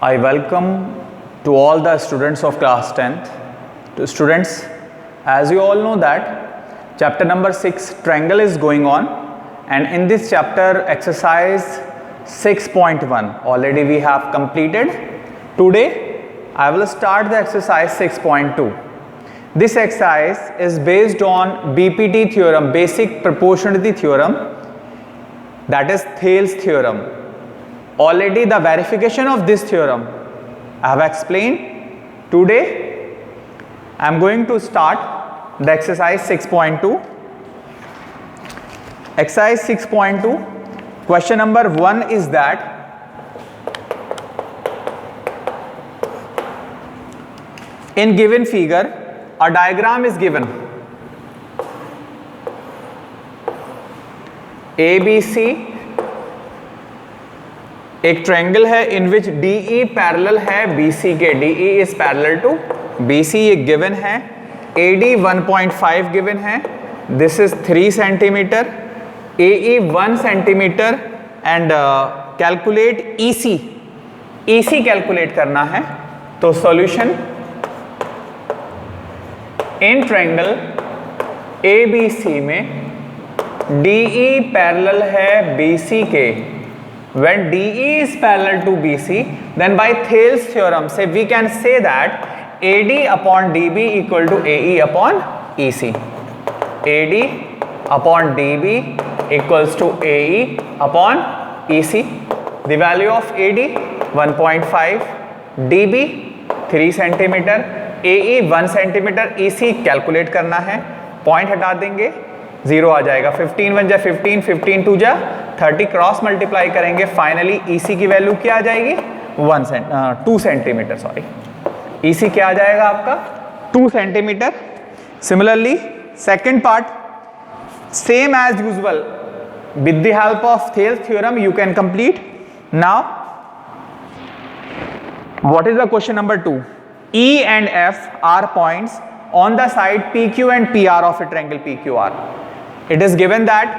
I welcome to all the students of class 10th. To students, as you all know that chapter number 6 triangle is going on, and in this chapter exercise 6.1 already we have completed. Today I will start the exercise 6.2. This exercise is based on BPT theorem, basic proportionality theorem, that is Thales theorem. Already the verification of this theorem I have explained. Today I am going to start the exercise 6.2. Exercise 6.2, question number 1 is that in given figure a diagram is given. ABC एक triangle है in which DE parallel है BC के, DE is parallel to BC, ये given है. AD 1.5 गिवन है, this is 3 centimetre, AE 1 centimetre and calculate EC calculate करना है. तो सॉल्यूशन इन ट्रायंगल ABC में DE पैरेलल है BC के. When DE is parallel to BC, then by Thales theorem say we can say that AD upon DB equal to AE upon EC. AD upon DB equals to AE upon EC. The value of AD 1.5, DB 3 centimetre, AE 1 centimetre, EC calculate करना है. Point हटा देंगे, 0 आ जाएगा. 15 1 जा 15, 15 2 जा 30, cross multiply करेंगे, finally EC की value क्या आ जाएगी 2 सेंटीमीटर. सॉरी, EC क्या आ जाएगा आपका 2 centimetre. Similarly second part same as usual with the help of Thales theorem you can complete. Now what is the question number 2. E and F are points on the side PQ and PR of a triangle PQR. It is given that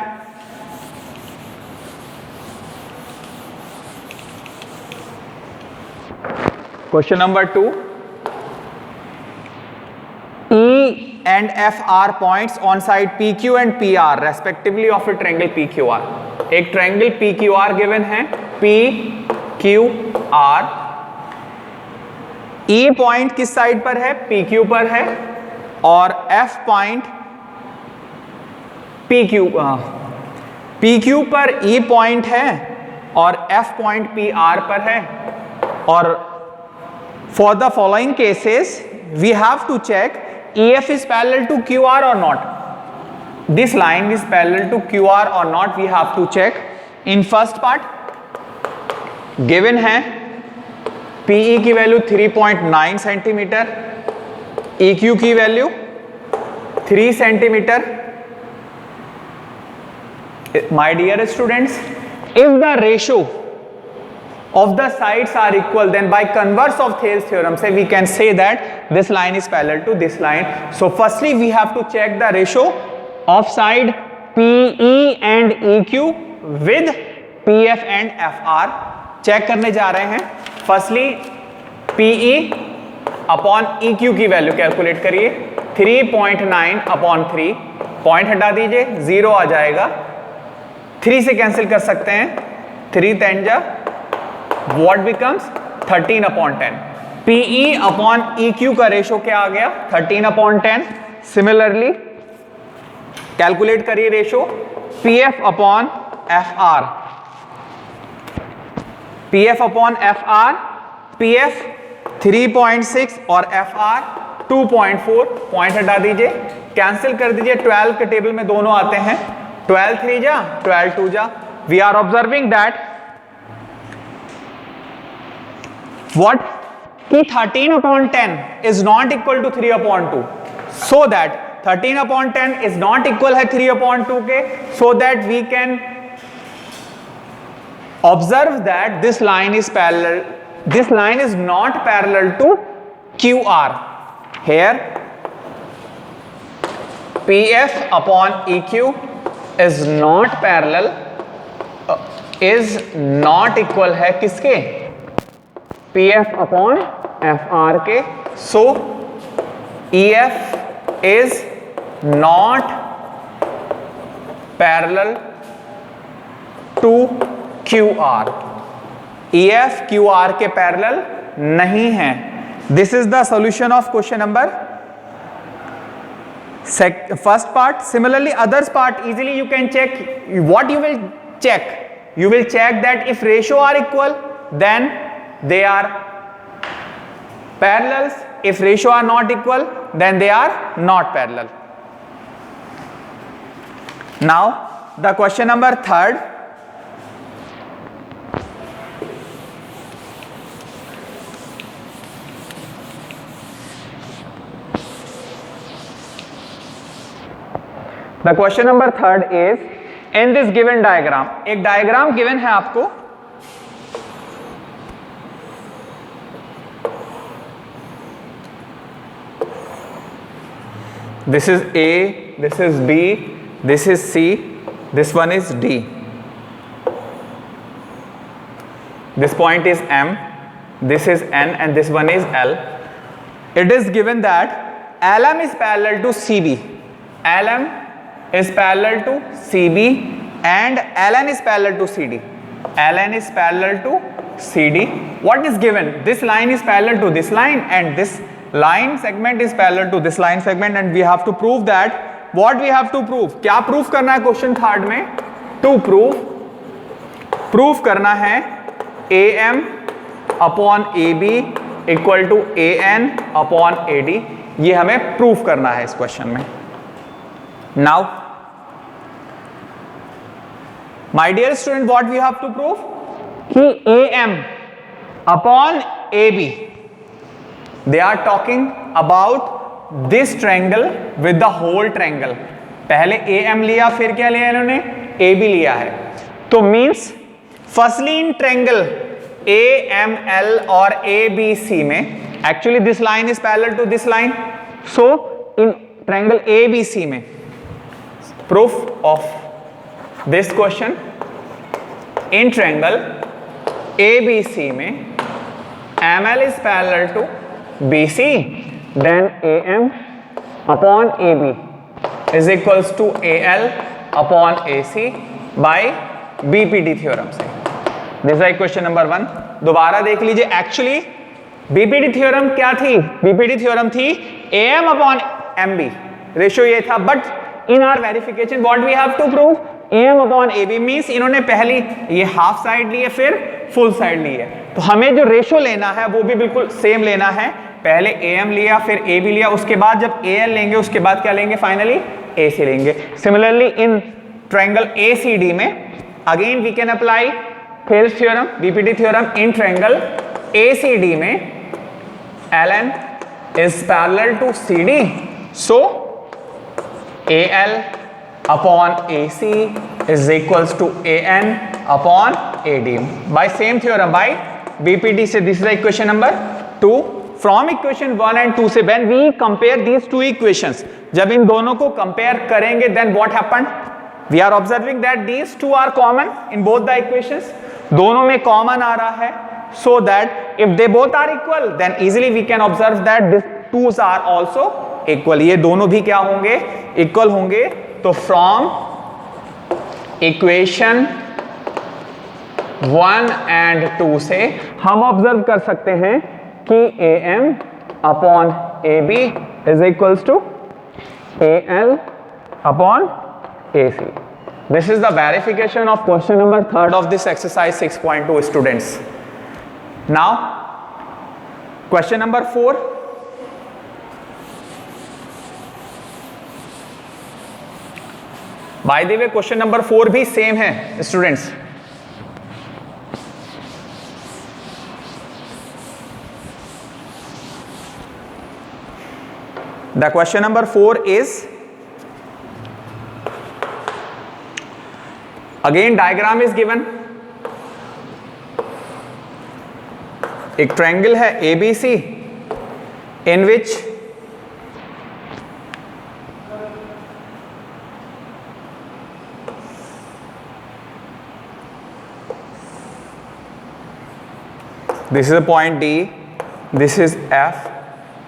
question number 2, E and F are points on side PQ and PR respectively of a triangle PQR. एक triangle PQR given है, PQR. E point किस side पर है, PQ पर है, और F point PQ पर E point है और F पॉइंट PR पर है. और for the following cases we have to check EF is parallel to QR or not. This line is parallel to QR or not, we have to check. In first part given है PE की value 3.9 centimetre, EQ की value 3 centimetre. My dear students, if the ratio of the sides are equal, then by converse of Thales theorem say we can say that this line is parallel to this line. So firstly we have to check the ratio of side PE and EQ with PF and FR. Check करने जा रहे हैं. Firstly PE upon EQ की value calculate करिए. 3.9 upon 3, point हटा दीजिए, 0 आ जाएगा. 3 से कैंसिल कर सकते हैं, 3 10 जा, what becomes 13 upon 10. PE upon EQ का रेशो क्या आ गया 13 upon 10. सिमिलरली कैलकुलेट करिए ratio PF upon FR. PF upon FR, PF 3.6 और FR 2.4, पॉइंट हटा दीजिए, कैंसिल कर दीजिए. 12 के टेबल में दोनों आते हैं, 12 3 जा 12 2 जा. We are observing that what कि 13 upon 10 is not equal to 3 upon 2, so that 13 upon 10 is not equal है 3 upon 2 के, so that we can observe that this line is parallel, this line is not parallel to QR. Here PF upon EQ is not parallel, is not equal है किसके PF upon FRK. So EF is not parallel to QR. EF QR के parallel नहीं है. This is the solution of question number first part. Similarly, others part easily you can check. What you will check? You will check that if ratio are equal, then they are parallels. If ratio are not equal, then they are not parallel. Now the question number third. The question number third is in this given diagram. एक diagram given है आपको. This is A, this is B, this is C, this one is D. This point is M, this is N, and this one is L. It is given that LM is parallel to CB. LM is parallel to CB and LN is parallel to CD. LN is parallel to CD. What is given? This line is parallel to this line and this line segment is parallel to this line segment, and we have to prove that. What we have to prove? क्या proof करना है question third में? To prove करना है AM upon AB equal to AN upon AD. ये हमें proof करना है इस क्वेश्चन में. Now my dear student, what we have to prove? कि AM upon AB, they are talking about this triangle with the whole triangle. पहले AM लिया, फिर क्या लिया इन्होंने? AB लिया है. तो means firstly in triangle AML और ABC में actually this line is parallel to this line. So in triangle ABC में proof of this question, in triangle ABC में ML is parallel to BC, then AM upon AB is equals to AL upon AC by BPD theorem से. This is question number 1. दोबारा देख लीजिए. Actually BPD theorem क्या थी? BPD theorem थी AM upon MB, ratio ये था. But in our verification what we have to prove? AM upon AB means इन्होंने पहली ये हाफ साइड ली है, फिर फुल साइड ली है. तो हमें जो रेशो लेना है वो भी बिल्कुल सेम लेना है. पहले AM लिया, फिर AB लिया, उसके बाद जब AL लेंगे उसके बाद क्या लेंगे? फाइनली AC लेंगे. सिमिलरली इन ट्रायंगल ACD में again we can apply Thales theorem, BPD theorem. In triangle ACD में LN is parallel to CD, so AL upon AC is equals to AN upon AD by same theorem, by BPD से. This is the equation number 2. From equation 1 and 2 से when we compare these two equations, जब इन दोनों को compare करेंगे then what happened? We are observing that these two are common in both the equations. दोनों में common आ रहा है, so that if they both are equal then easily we can observe that these twos are also equal. ये दोनों भी क्या होंगे? Equal होंगे. तो फ्रॉम इक्वेशन 1 एंड 2 से हम ऑब्जर्व कर सकते हैं कि AM upon AB is equals to AL upon AC. This is the verification of question number 3 of this exercise 6.2 students. Now question number 4. By the way question number 4 भी same है students. The question number 4 is again diagram is given. एक triangle है ABC in which this is a point D, this is F,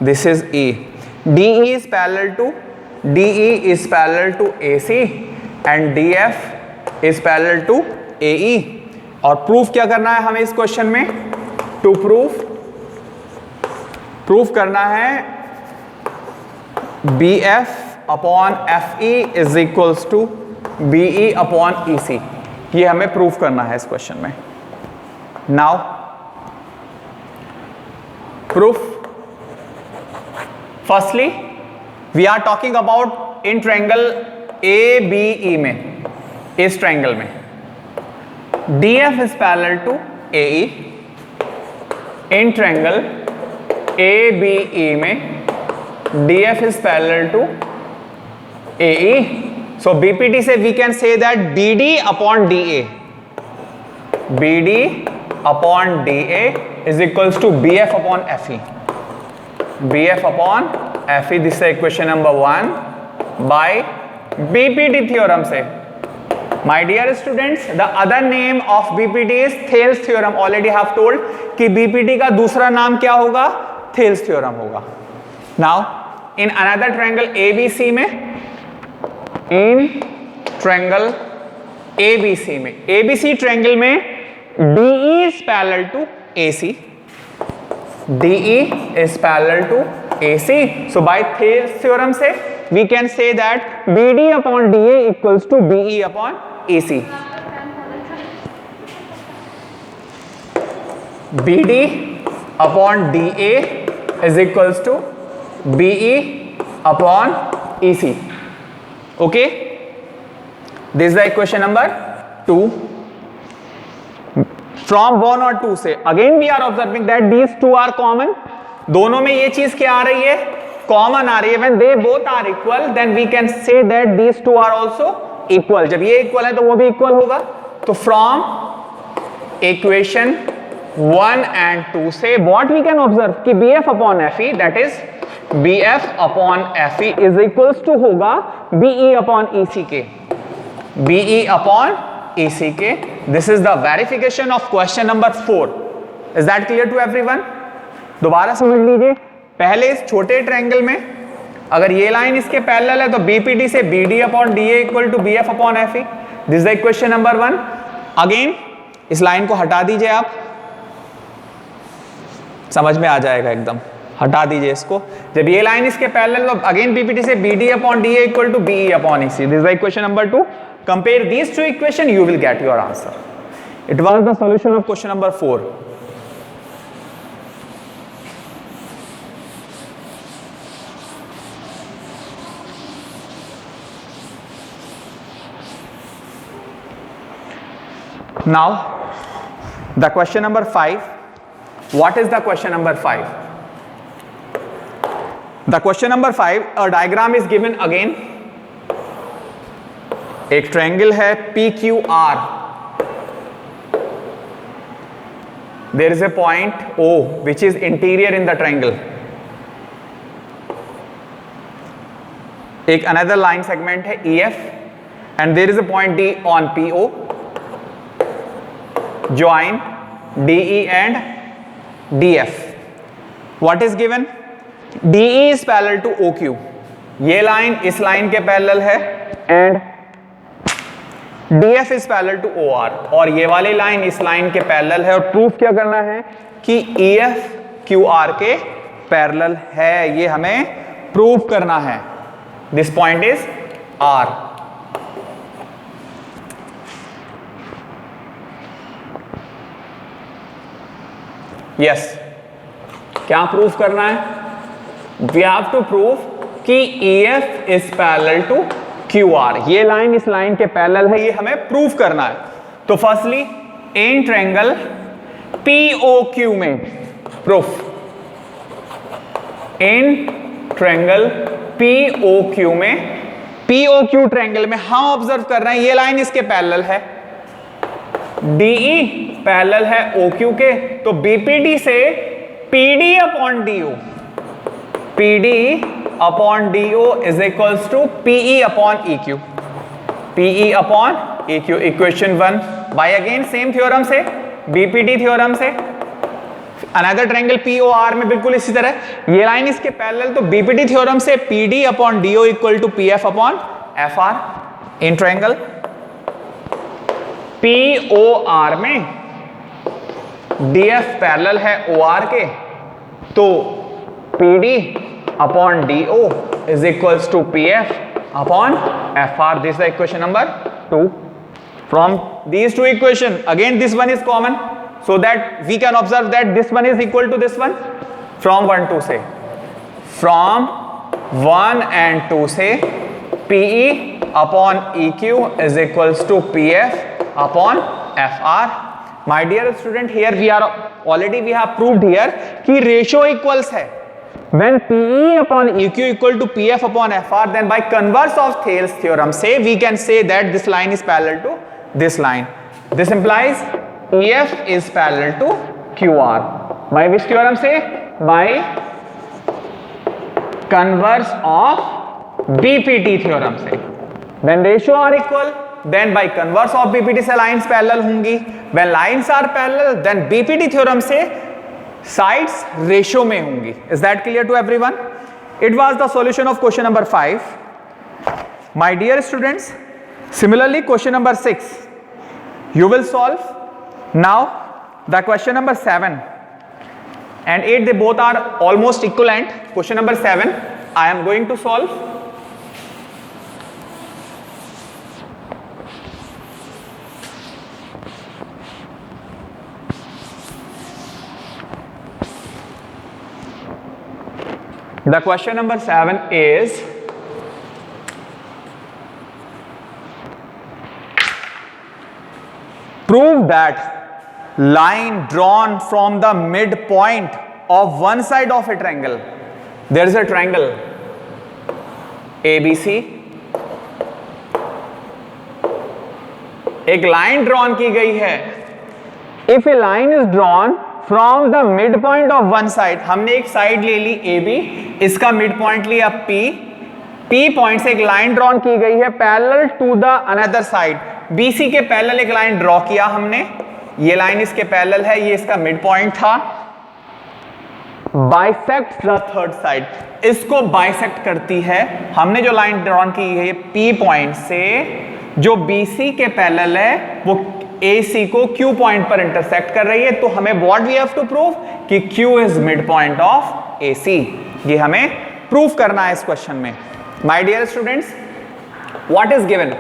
this is E. DE is parallel to AC and DF is parallel to AE. और proof क्या करना है हमें इस question में? To proof करना है BF upon FE is equals to BE upon EC. ये हमें प्रूफ करना है इस क्वेश्चन में. Now proof. Firstly we are talking about in triangle ABE में, इस ट्रायंगल में DF is parallel to AE. In triangle ABE में DF is parallel to AE. So BPT से we can say that BD upon DA, BD upon DA is equals to BF upon FE. BF upon FE. This is equation number 1 by BPT theorem से. My dear students, the other name of BPT is Thales theorem. Already have told कि BPT का दूसरा नाम क्या होगा? Thales theorem होगा. Now in another triangle ABC में, in triangle ABC में, ABC triangle में DE is parallel to AC. DE is parallel to AC. So by Thales theorem से we can say that BD upon DA equals to BE upon AC. BD upon DA is equals to BE upon EC. Okay? This is the equation number 2. From 1 और 2 से again we are observing that these two are common. दोनों में ये चीज क्या आ रही है? Common आ रही है. When they both are equal, then we can say that these two are also equal. जब ये equal है तो वो भी equal होगा. तो from equation 1 and 2 से what we can observe कि BF upon FE, that is BF upon FE is equals to होगा BE upon EC के. BE upon EC के. This is the verification of question number 4. Is that clear to everyone? दोबारा समझ लीजिए. पहले इस छोटे ट्रायंगल में अगर ये लाइन इसके पैरेलल है तो BPT से BD upon DA equal to BF upon FE. This is the equation number 1. अगेन इस लाइन को हटा दीजिए, आप समझ में आ जाएगा एकदम. हटा दीजिए इसको. जब ये लाइन इसके पैरेलल तो अगेन BPT से BD upon DA equal to BE upon EC. This is the equation number 2. Compare these two equation, you will get your answer. It was the solution of question number 4. Now the question number 5. What is the question number 5? The question number 5, a diagram is given again. एक triangle है PQR. There is a point O which is interior in the triangle. एक another line segment है EF and there is a point D on PO. Join DE and DF. What is given? DE is parallel to OQ. ये line इस line के parallel है and DF is parallel to OR. और ये वाली line इस line के parallel है. और प्रूफ क्या करना है कि EF QR के पैरेलल है. ये हमें प्रूफ करना है. This point is R. Yes, क्या प्रूफ करना है? वी हैव टू प्रूव कि EF is parallel to QR. ये लाइन इस लाइन के पैरेलल है, ये हमें प्रूफ करना है. तो फर्स्टली इन ट्रायंगल POQ में प्रूफ. इन ट्रायंगल POQ में, POQ ट्रायंगल में हम ऑब्जर्व कर रहे हैं ये लाइन इसके पैरेलल है. DE पैरेलल है OQ के. तो BPT से PD upon DO, PD upon DO is equals to PE upon EQ. PE upon EQ. Equation 1 by again same theorem से, BPT थ्योरम से. अनदर ट्रायंगल POR में बिल्कुल इसी तरह, ये लाइन इसके पैरेलल, तो बीपीटी थ्योरम से PD upon DO equal to PF upon FR। In triangle POR में DF पैरेलल है OR के, तो PD upon DO is equals to PF upon FR। This is equation number 2। From these two equation, again this one is common, so that we can observe that this one is equal to this one from 1 2 से, from 1 and 2 से PE upon EQ is equals to PF upon FR। My dear student, here we are already we have proved here कि ratio equals है। When PE upon EQ equal to PF upon FR, then by converse of Thales theorem say we can say that this line is parallel to this line. This implies EF is parallel to QR. By which theorem say? By converse of BPT theorem से। When ratio are equal, then by converse of BPT से lines parallel होंगी। When lines are parallel, then BPT theorem से sides ratio में होंगी। Is that clear to everyone? It was the solution of question number 5. My dear students, similarly question number 6 you will solve। Now the question number 7 and 8, they both are almost equivalent। Question number 7 I am going to solve। The question number 7 is prove that line drawn from the midpoint of one side of a triangle, there is a triangle ABC, एक line drawn की गई है। If a line is drawn from the midpoint of one side, हमने एक side ले ली AB, इसका mid point लिया P पॉइंट से एक लाइन ड्रॉन की गई है parallel to the another side. BC के पैरेलल एक लाइन ड्रॉ किया हमने, ये लाइन इसके पैरेलल है, ये इसका मिड पॉइंट था। बाइसेक्ट द थर्ड साइड, इसको बाइसेक्ट करती है। हमने जो लाइन ड्रॉन की है P पॉइंट से जो BC के पैरेलल है वो AC को Q पॉइंट पर इंटरसेक्ट कर रही है, तो हमें what we have to prove कि Q is mid point of AC। ये हमें प्रूव करना है इस क्वेश्चन में। My dear students, what is given?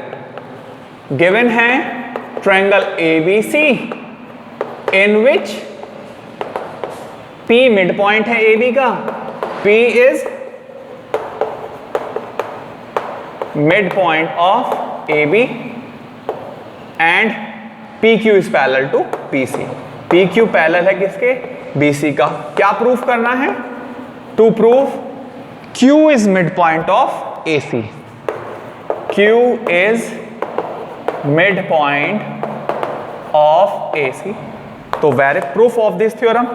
Given है triangle ABC in which P mid point है AB का, P is mid point of AB and PQ is parallel to PC। PQ parallel है किसके? BC का। क्या proof करना है? To prove Q is mid point of AC। Q is mid point of AC। तो very proof of this theorem.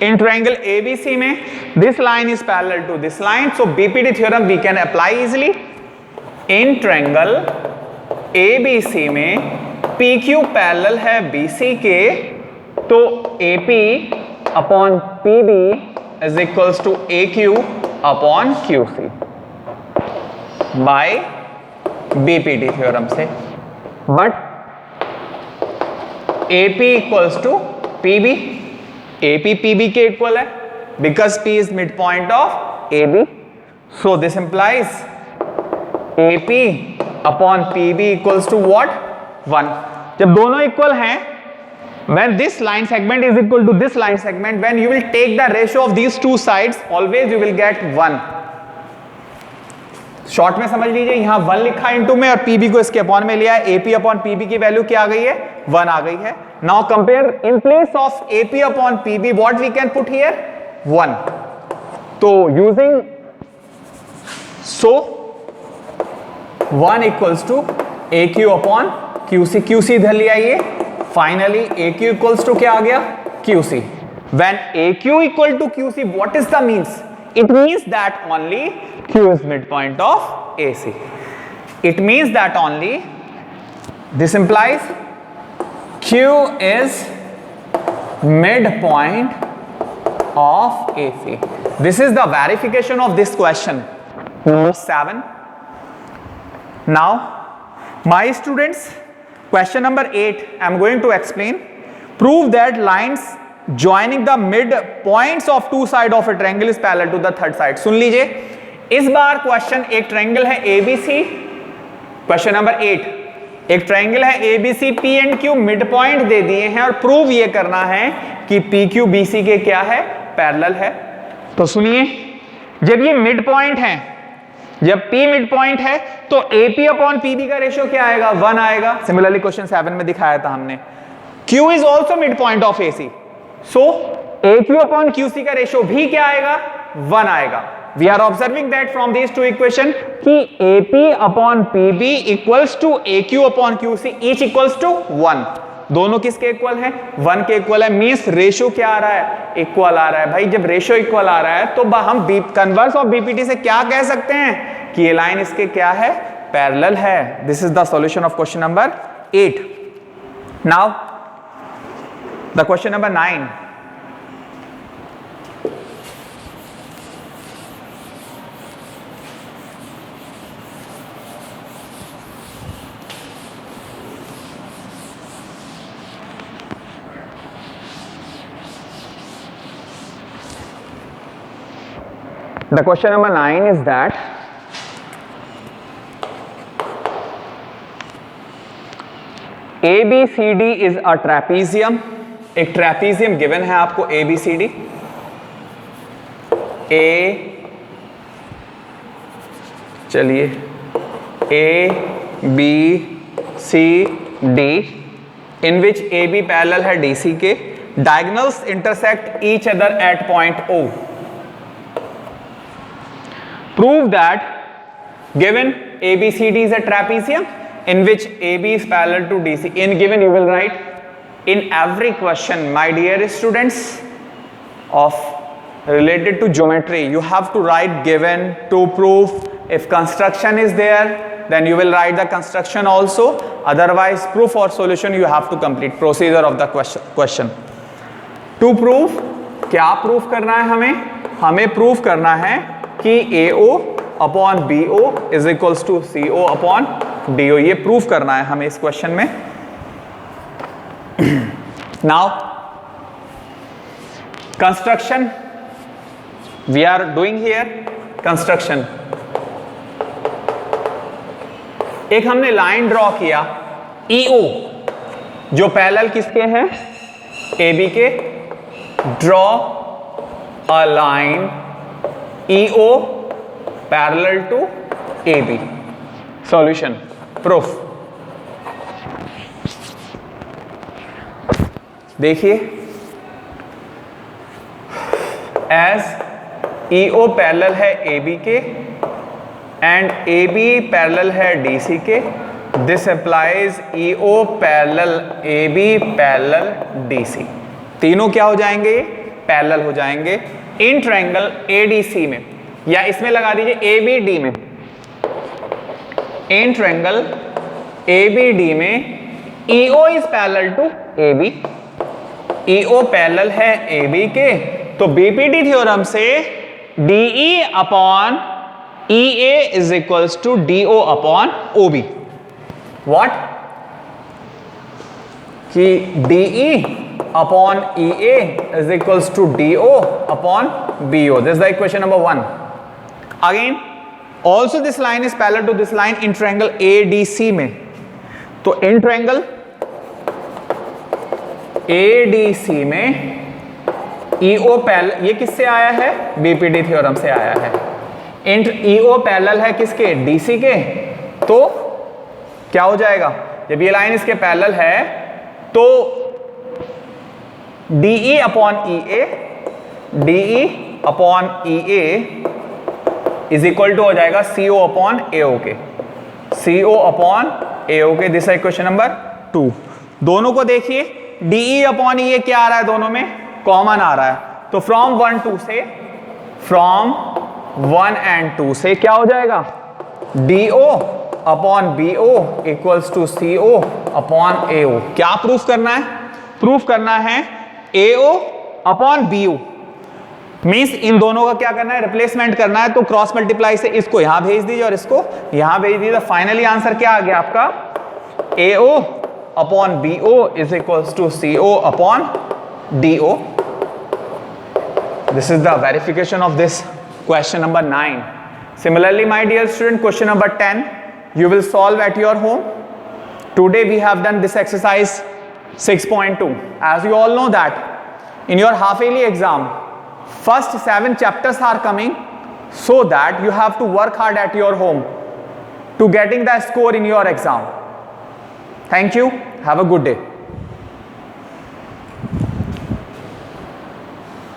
In triangle ABC में this line is parallel to this line, so BPT theorem we can apply easily. In triangle ABC में PQ parallel है BC के, तो AP upon PB is equals to AQ upon QC by BPT theorem से। But AP equals to PB, AP PB के equal है because P is mid point of AB, so this implies AP upon PB equals to what? 1। जब दोनों equal हैं, when this line segment is equal to this line segment, when you will take the ratio of these two sides, always you will get 1। Short में समझ लीजिए, यहां 1 लिखा है into में और PB को इसके अपॉन में लिया है। AP अपॉन PB की वैल्यू क्या आ गई है? 1 आ गई है। Now compare in place of AP upon PB, what we can put here? 1। तो using so 1 equals to AQ upon QC, QC इधर ले आइए। फाइनली AQ इक्वल्स टू क्या आ गया? QC। When AQ equal to QC, what is the means? It means that only Q is midpoint of AC. It means that only, this implies Q is midpoint of AC. This is the verification of this question. Number 7. Now, my students, question number 8, I am going to explain. Prove that lines joining the midpoints of two sides of a triangle is parallel to the third side. सुन लीजिए, इस बार question एक triangle है ABC, question number 8, एक triangle है ABC, P and Q midpoint दे दिए हैं और प्रूव ये करना है कि PQ BC के क्या है, पैरेलल है। तो सुनिए, जब ये मिड पॉइंट है, जब P मिड पॉइंट है तो AP अपॉन PB का रेशियो क्या आएगा, 1 आएगा। सिमिलरली क्वेश्चन 7 में दिखाया था हमने। Q is also mid point of AC, so AQ upon QC का रेशियो भी क्या आएगा, 1 आएगा। We are observing that from these two equation कि AP upon PB equals to AQ upon QC each equals to 1। दोनों किसके equal है, 1 के इक्वल है। मींस रेशियो क्या आ रहा है, इक्वल आ रहा है। भाई जब रेशियो इक्वल आ रहा है तो हम कन्वर्स ऑफ BPT से क्या कह सकते हैं कि ये लाइन इसके क्या है, पैरेलल है। This is the solution of question number 8। Now the question number 9। The question number 9 is that ABCD is a trapezium। एक ट्रेपीजियम गिवन है आपको ABCD। चलिए ABCD in which AB parallel है DC के, diagonals intersect each other at point O। Prove that given ABCD is a trapezium in which AB is parallel to DC. In given you will write in every question, my dear students, of related to geometry, you have to write given, to prove. If construction is there, then you will write the construction also. Otherwise, proof or solution you have to complete procedure of the question. To prove, क्या proof करना है हमें? हमें proof करना है कि AO upon BO is equals to CO upon DO। ये proof करना है हमें इस क्वेश्चन में। Now construction we are doing here. Construction, एक हमने लाइन ड्रॉ किया EO जो पैरेलल किसके हैं, AB के। Draw a line EO parallel to AB। Solution, proof। देखिए, as EO पैरेलल है AB के एंड AB पैरेलल है DC के, this applies EO parallel AB parallel DC। तीनों क्या हो जाएंगे, पैरेलल हो जाएंगे इन ट्रायंगल ADC में, या इसमें लगा दीजिए ABD में। इन ट्रायंगल ABD में EO is parallel to AB, EO parallel है AB के, तो BPT थ्योरम से DE upon EA is equals to DO upon OB। What कि DE upon EA is equals to DO upon BO. This is the equation number 1. Again, also this line is parallel to this line in triangle ADC में। तो in triangle ADC में EO parallel, ये किससे आया है, BPT theorem से आया है। EO पैरेलल है किसके, DC के। तो क्या हो जाएगा, जब ये लाइन इसके पैरेलल है तो DE upon EA, DE upon EA is equal to हो जाएगा CO अपॉन AO के, CO अपॉन AO के। दिस है क्वेश्चन नंबर 2। दोनों को देखिए, DE अपॉन EA क्या आ रहा है, दोनों में कॉमन आ रहा है। तो फ्रॉम 1 2 से, फ्रॉम 1 एंड 2 से क्या हो जाएगा, DO upon BO equals to CO upon AO। क्या प्रूफ करना है, प्रूफ करना है AO अपॉन BO मीन्स इन दोनों का क्या करना है, रिप्लेसमेंट करना है, तो क्रॉस मल्टीप्लाई से इसको यहां भेज दीजिए और इसको यहां भेज दीजिए। फाइनली आंसर क्या आ गया आपका, AO upon BO is equals to CO upon DO। This is the verification of this question number 9. Similarly, my dear student, question number 10 you will solve at your home. Today we have done this exercise 6.2. As you all know that in your half yearly exam, first 7 chapters are coming, so that you have to work hard at your home to getting the score in your exam. Thank you. Have a good day.